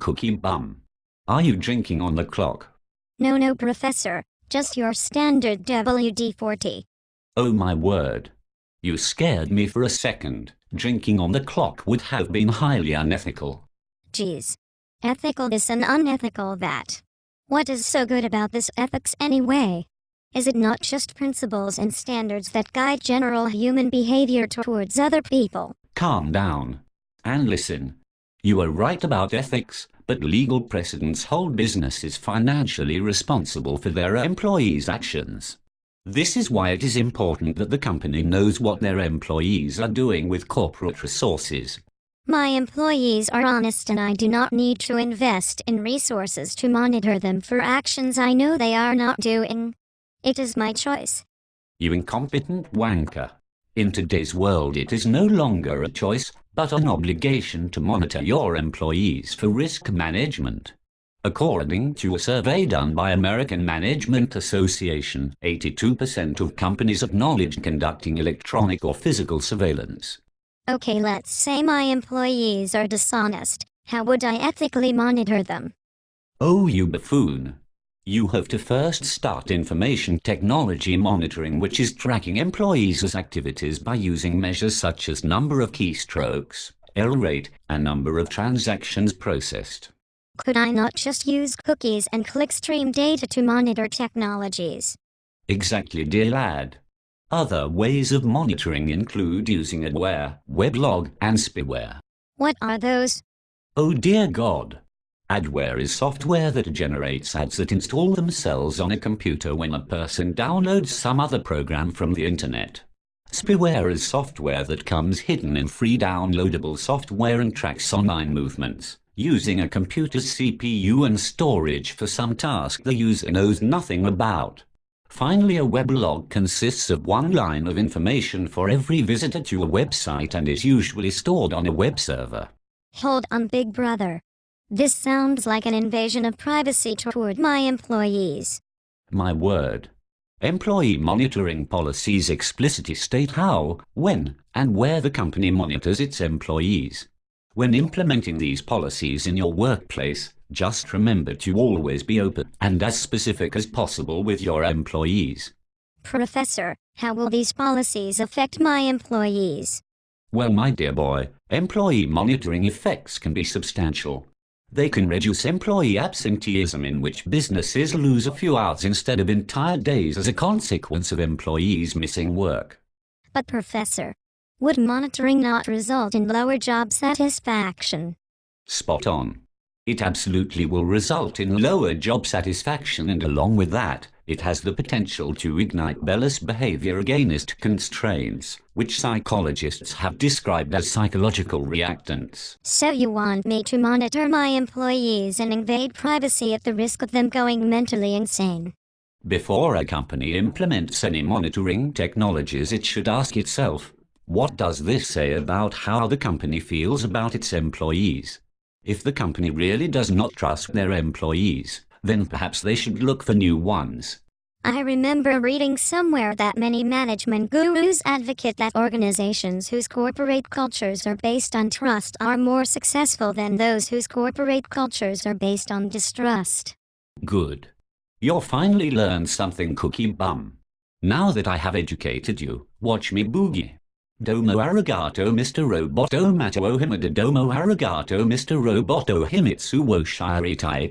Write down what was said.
Cookie Bum. Are you drinking on the clock? No, Professor. Just your standard WD-40. Oh my word. You scared me for a second. Drinking on the clock would have been highly unethical. Geez. Ethical this and unethical that. What is so good about this ethics anyway? Is it not just principles and standards that guide general human behavior towards other people? Calm down. And listen. You are right about ethics, but legal precedents hold businesses financially responsible for their employees' actions. This is why it is important that the company knows what their employees are doing with corporate resources. My employees are honest and I do not need to invest in resources to monitor them for actions I know they are not doing. It is my choice. You incompetent wanker. In today's world it is no longer a choice, but an obligation to monitor your employees for risk management. According to a survey done by American Management Association, 82% of companies acknowledge conducting electronic or physical surveillance. Okay, let's say my employees are dishonest. How would I ethically monitor them? Oh, you buffoon. You have to first start information technology monitoring, which is tracking employees' activities by using measures such as number of keystrokes, error rate, and number of transactions processed. Could I not just use cookies and clickstream data to monitor technologies? Exactly, dear lad. Other ways of monitoring include using Adware, Weblog, and Spyware. What are those? Oh dear God. Adware is software that generates ads that install themselves on a computer when a person downloads some other program from the internet. Spyware is software that comes hidden in free downloadable software and tracks online movements, using a computer's CPU and storage for some task the user knows nothing about. Finally, a weblog consists of one line of information for every visitor to a website and is usually stored on a web server. Hold on, big brother. This sounds like an invasion of privacy toward my employees. My word. Employee monitoring policies explicitly state how, when, and where the company monitors its employees. When implementing these policies in your workplace, just remember to always be open and as specific as possible with your employees. Professor, how will these policies affect my employees? Well, my dear boy, employee monitoring effects can be substantial. They can reduce employee absenteeism, in which businesses lose a few hours instead of entire days as a consequence of employees missing work. But Professor, would monitoring not result in lower job satisfaction? Spot on. It absolutely will result in lower job satisfaction, and along with that, it has the potential to ignite rebellious behavior against constraints, which psychologists have described as psychological reactants. So you want me to monitor my employees and invade privacy at the risk of them going mentally insane? Before a company implements any monitoring technologies, it should ask itself, what does this say about how the company feels about its employees? If the company really does not trust their employees, then perhaps they should look for new ones. I remember reading somewhere that many management gurus advocate that organizations whose corporate cultures are based on trust are more successful than those whose corporate cultures are based on distrust. Good. You'll finally learn something, Cookie Bum. Now that I have educated you, watch me boogie. Domo arigato, Mr. Roboto Mateo Himada. Domo arigato, Mr. Roboto Himitsu wo shiritai.